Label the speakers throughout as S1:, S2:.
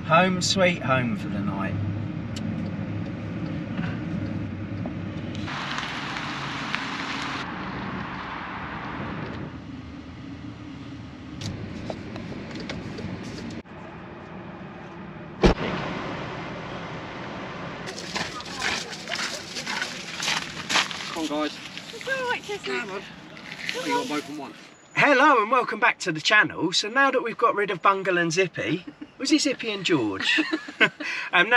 S1: Home sweet home for the night.
S2: Come on, guys.
S3: It's alright, Tessie.
S2: Come on. Oh, you got both in one.
S1: Hello and welcome back to the channel. So now that we've got rid of Bungle and Zippy, was it Zippy and George? Now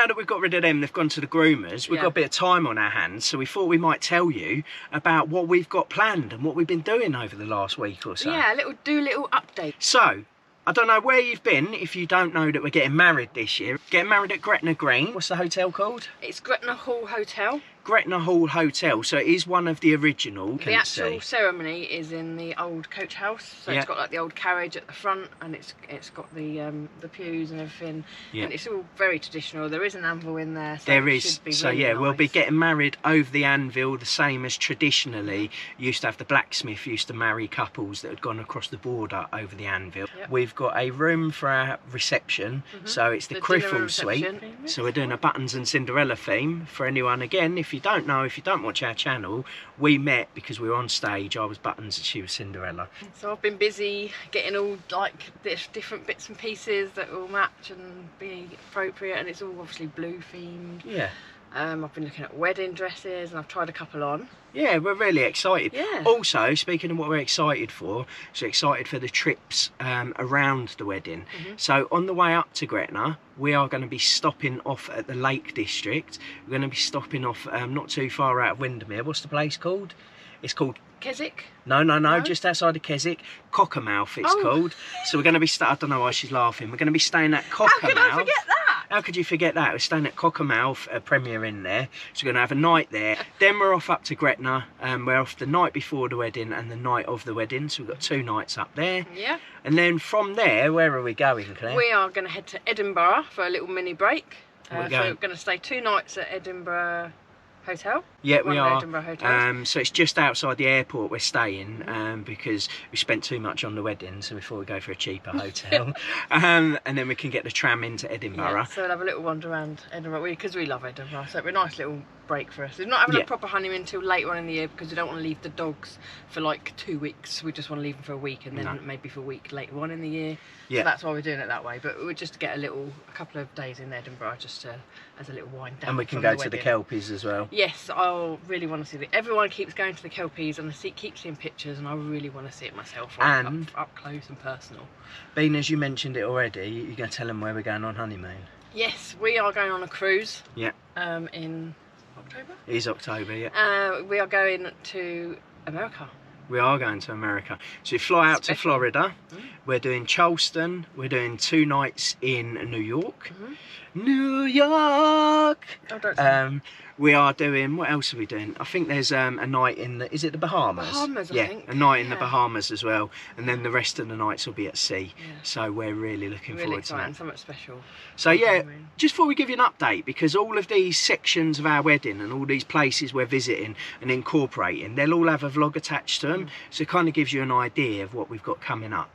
S1: that we've got rid of them, they've gone to the groomers, we've got a bit of time on our hands, so we thought we might tell you about what we've got planned and what we've been doing over the last week or so.
S3: Yeah, do a little update.
S1: So, I don't know where you've been if you don't know that we're getting married this year. Getting married at Gretna Green. What's the hotel called?
S3: It's Gretna Hall Hotel.
S1: Gretna Hall Hotel, so it is one of the original.
S3: The actual ceremony is in the old coach house, so it's got like the old carriage at the front, and it's got the pews and everything, and it's all very traditional. There is an anvil in there, so
S1: there
S3: it
S1: is.
S3: should be
S1: So
S3: really
S1: yeah,
S3: nice.
S1: we'll be getting married over the anvil, the same as traditionally used to have. The blacksmith used to marry couples that had gone across the border over the anvil. We've got a room for our reception, so it's the Criffle suite. So we're doing a Buttons and Cinderella theme for anyone. Again, if you don't know, if you don't watch our channel, we met because we were on stage. I was Buttons and she was Cinderella. So
S3: I've been busy getting all like different bits and pieces that will match and be appropriate, and it's all obviously blue themed.
S1: Yeah.
S3: I've been looking at wedding dresses and I've tried a couple on.
S1: Yeah, we're really excited.
S3: Yeah.
S1: Also, speaking of what we're excited for, so excited for the trips around the wedding. So on the way up to Gretna, we are going to be stopping off at the Lake District. We're going to be stopping off not too far out of Windermere. What's the place called? It's called
S3: Keswick?
S1: No, just outside of Keswick. Cockamouth it's called. So we're going to be, I don't know why she's laughing. We're going to be staying at Cockamouth.
S3: How could I forget that?
S1: How could you forget that? We're staying at Cockamouth, a Premier Inn there. So we're going to have a night there. Then we're off up to Gretna. We're off the night before the wedding and the night of the wedding. So we've got 2 nights up there.
S3: Yeah.
S1: And then from there, where are we going, Claire?
S3: We are going to head to Edinburgh for a little mini break. So we're going to stay 2 nights at Edinburgh Hotel.
S1: Yeah, we are.
S3: Edinburgh hotels.
S1: So it's just outside the airport we're staying because we spent too much on the wedding, so we thought we'd go for a cheaper hotel. And then we can get the tram into Edinburgh.
S3: Yeah, so we'll have a little wander around Edinburgh because we love Edinburgh. So it'll be a nice little break for us. We're not having a proper honeymoon until later on in the year because we don't want to leave the dogs for like 2 weeks. We just want to leave them for a week and then maybe for a week later on in the year. Yeah. So that's why we're doing it that way. But we'll just get a couple of days in Edinburgh just as a little wind down.
S1: And we can go to the Kelpies as well.
S3: Yes, I really want to see it. Everyone keeps going to the Kelpies and I keep seeing pictures, and I really want to see it myself, and up close and personal.
S1: Being as you mentioned it already, you're going to tell them where we're going on honeymoon.
S3: Yes, we are going on a cruise.
S1: Yeah.
S3: In October.
S1: It is October, yeah.
S3: We are going to America.
S1: We are going to America. So we fly out to Florida. We're doing Charleston. We're doing 2 nights in New York. New York! We are doing, what else are we doing? I think there's a night in the, is it the Bahamas?
S3: Bahamas, I think.
S1: A night in the Bahamas as well. And then the rest of the nights will be at sea. Yeah. So we're really looking forward to that.
S3: Something special.
S1: So yeah, just before we give you an update, because all of these sections of our wedding and all these places we're visiting and incorporating, they'll all have a vlog attached to them. So it kind of gives you an idea of what we've got coming up.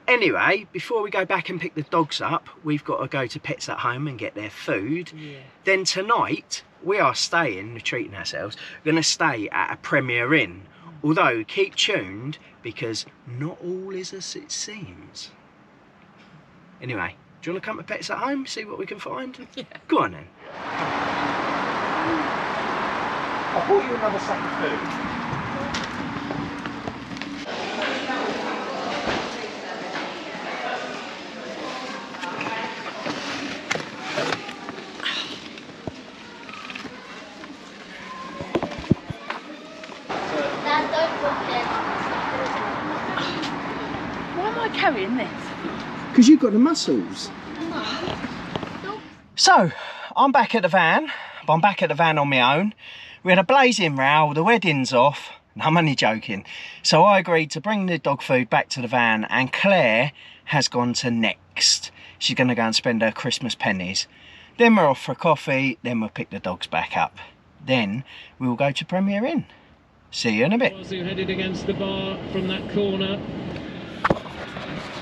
S1: Anyway, before we go back and pick the dogs up, we've got to go to Pets at Home and get their food. Yeah. Then tonight, we are staying, treating ourselves, we're going to stay at a Premier Inn. Although, keep tuned, because not all is as it seems. Anyway, do you want to come to Pets at Home, see what we can find? Yeah. Go on then. I bought you another sack of food.
S3: Why am I carrying this?
S1: Because you've got the muscles. So, I'm back at the van. I'm back at the van on my own. We had a blazing row, the wedding's off. No, I'm only joking. So I agreed to bring the dog food back to the van, and Claire has gone to Next. She's going to go and spend her Christmas pennies. Then we're off for coffee, then we'll pick the dogs back up. Then we will go to Premier Inn. See you in a bit.
S4: Who headed against the bar from that corner.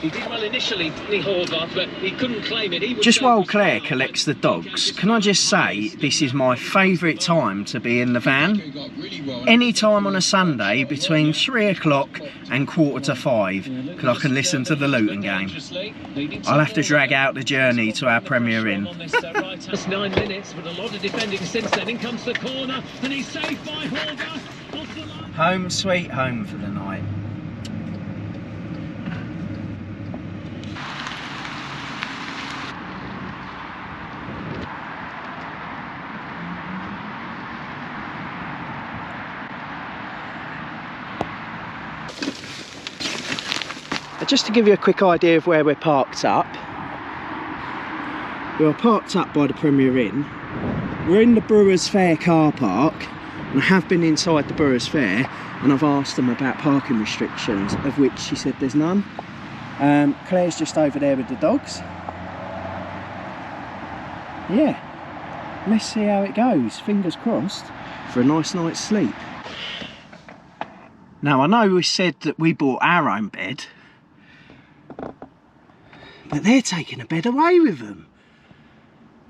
S4: He did well initially, Horvath, but he couldn't claim it.
S1: Just while Claire collects the dogs, can I just say this is my favourite time to be in the van. Any time on a Sunday between 3 o'clock and 4:45, because I can listen to the Luton game. I'll have to drag out the journey to our Premier Inn.
S4: That's 9 minutes, but a lot of defending since then. In comes the corner, and he's saved by Horvath.
S1: Home sweet home for the night. Just to give you a quick idea of where we're parked up. We're parked up by the Premier Inn. We're in the Brewers Fair car park, and I have been inside the Brewers Fair and I've asked them about parking restrictions, of which she said there's none. Claire's just over there with the dogs. Yeah, let's see how it goes, fingers crossed for a nice night's sleep. Now I know we said that we bought our own bed, but they're taking a bed away with them.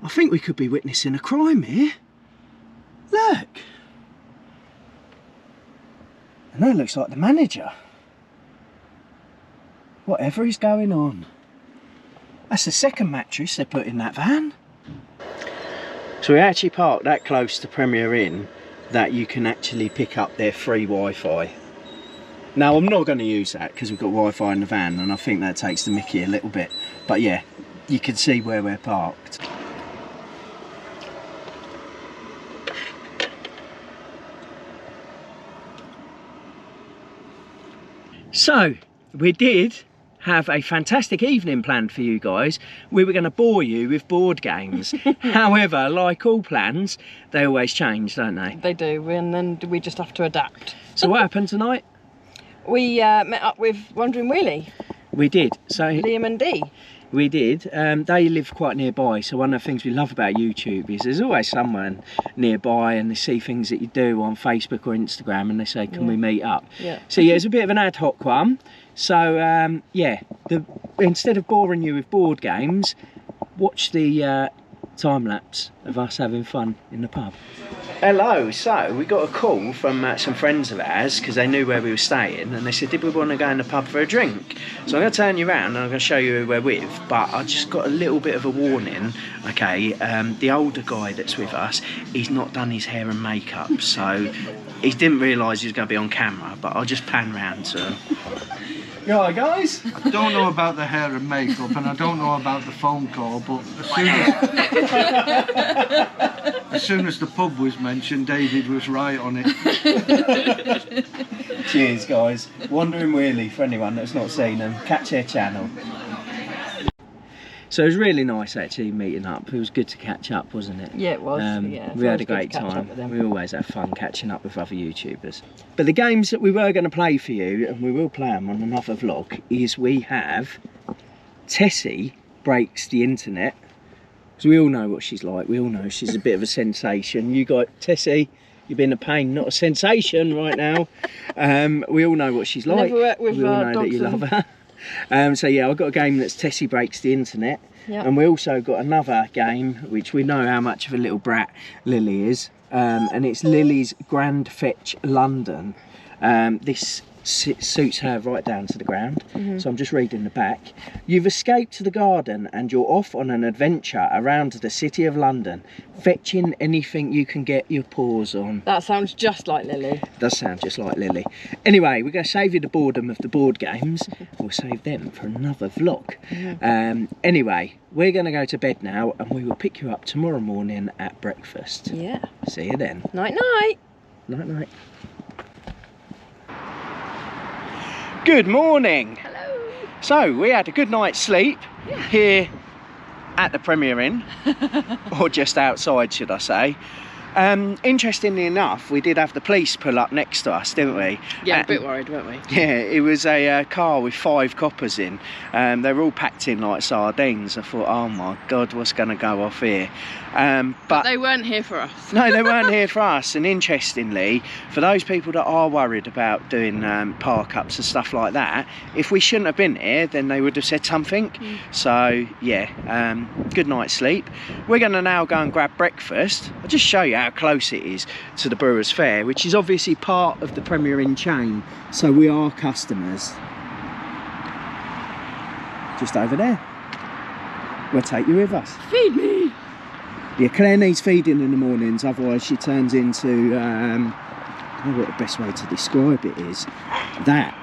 S1: I think we could be witnessing a crime here. Look. And that looks like the manager. Whatever is going on. That's the second mattress they put in that van. So we actually parked that close to Premier Inn that you can actually pick up their free Wi-Fi. Now I'm not going to use that because we've got Wi-Fi in the van, and I think that takes the mickey a little bit. But yeah, you can see where we're parked. So we did have a fantastic evening planned for you guys. We were going to bore you with board games. However, like all plans, they always change, don't they?
S3: They do, and then we just have to adapt.
S1: So what happened tonight?
S3: We met up with Wandering Wheelie.
S1: We did. So
S3: Liam and Dee.
S1: we did. They live quite nearby, so one of the things we love about YouTube is there's always someone nearby, and they see things that you do on Facebook or Instagram, and they say, can we meet up?
S3: Yeah.
S1: So yeah, it's a bit of an ad hoc one. So yeah, instead of boring you with board games, watch the time lapse of us having fun in the pub. Hello, so we got a call from some friends of ours because they knew where we were staying, and they said, did we want to go in the pub for a drink? So I'm going to turn you around and I'm going to show you who we're with, but I just got a little bit of a warning, okay? The older guy that's with us, he's not done his hair and makeup, so he didn't realise he was going to be on camera, but I'll just pan round to him. You alright, guys?
S5: I don't know about the hair and makeup, and I don't know about the phone call, but as soon as the pub was mentioned, David was right on it.
S1: Cheers, guys. Wandering Wheelie, for anyone that's not seen them, catch their channel. So it was really nice actually meeting up. It was good to catch up, wasn't it?
S3: Yeah, it was. Yeah,
S1: we had a great time. We always have fun catching up with other YouTubers. But the games that we were going to play for you, and we will play them on another vlog, is we have Tessie Breaks the Internet. Because we all know what she's like. We all know she's a bit of a sensation. You got Tessie, you've been a pain, not a sensation right now. We all know what she's like.
S3: Never worked with
S1: we all know
S3: dogs
S1: that you love her. So yeah, I've got a game that's Tessie Breaks the Internet. Yep. And we also got another game which we know how much of a little brat Lily is, and it's Lily's Grand Fetch London. This suits her right down to the ground. So I'm just reading the back. You've escaped the garden and you're off on an adventure around the city of London, fetching anything you can get your paws on.
S3: That sounds just like Lily.
S1: It does sound just like Lily. Anyway, we're going to save you the boredom of the board games. We'll save them for another vlog. Anyway, we're going to go to bed now, and we will pick you up tomorrow morning at breakfast.
S3: Yeah.
S1: See you then.
S3: Night night.
S1: Night night. Good morning.
S3: Hello.
S1: So we had a good night's sleep here at the Premier Inn, or just outside, should I say. Interestingly enough, we did have the police pull up next to us, didn't we?
S3: Yeah, a bit worried, weren't we?
S1: Yeah, it was a car with 5 coppers in. They were all packed in like sardines. I thought, oh my God, what's going to go off here? But
S3: they weren't here for us.
S1: No, they weren't here for us. And interestingly, for those people that are worried about doing park ups and stuff like that, if we shouldn't have been here, then they would have said something. So yeah, good night's sleep. We're going to now go and grab breakfast. I'll just show you how close it is to the Brewers Fair, which is obviously part of the Premier Inn chain. So we are customers. Just over there. We'll take you with us.
S3: Feed me!
S1: Yeah, Claire needs feeding in the mornings, otherwise she turns into, I don't know what the best way to describe it is, that.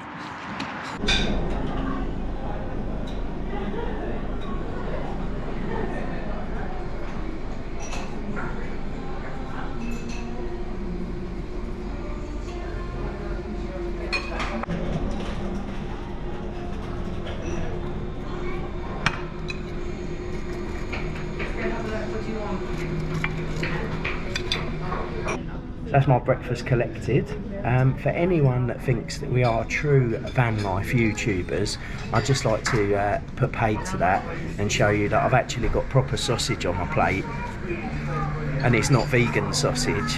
S1: That's my breakfast collected. For anyone that thinks that we are true van life YouTubers, I'd just like to put paid to that and show you that I've actually got proper sausage on my plate, and it's not vegan sausage.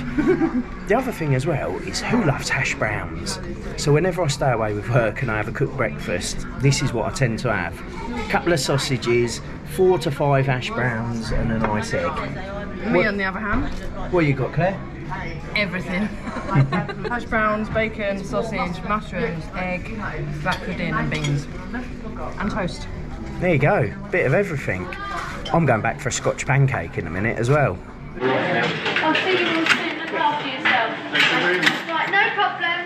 S1: The other thing as well is, who loves hash browns? So whenever I stay away with work and I have a cooked breakfast, this is what I tend to have. A couple of sausages, 4 to 5 hash browns and a nice egg.
S3: Me on the other hand,
S1: What you got, Claire?
S3: everything. Hash browns, bacon, sausage, mushrooms, egg, black pudding and beans. And toast.
S1: There you go, bit of everything. I'm going back for a Scotch pancake in a minute as well.
S6: I'll see you all soon. Look after yourself. Right, no problem.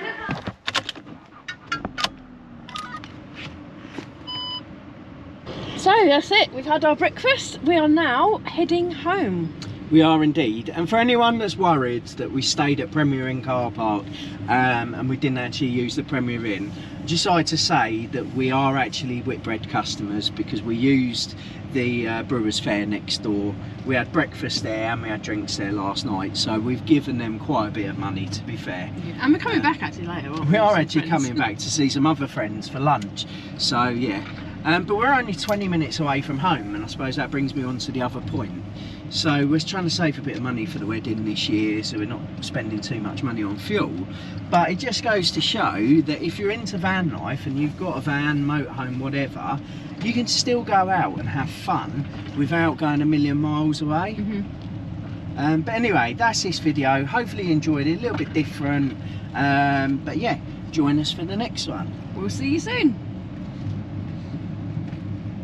S3: So that's it, we've had our breakfast. We are now heading home.
S1: We are indeed, and for anyone that's worried that we stayed at Premier Inn car park and we didn't actually use the Premier Inn, I just like to say that we are actually Whitbread customers, because we used the Brewers Fair next door. We had breakfast there and we had drinks there last night, so we've given them quite a bit of money, to be fair.
S3: Yeah. And we're coming back actually later, aren't we?
S1: We are
S3: Some
S1: actually
S3: friends.
S1: coming back to see some other friends for lunch, so yeah. But we're only 20 minutes away from home, and I suppose that brings me on to the other point. So we're trying to save a bit of money for the wedding this year, so we're not spending too much money on fuel. But it just goes to show that if you're into van life and you've got a van, motorhome, whatever, you can still go out and have fun without going a million miles away. But anyway, that's this video. Hopefully you enjoyed it, a little bit different. But yeah, join us for the next one.
S3: We'll see you soon.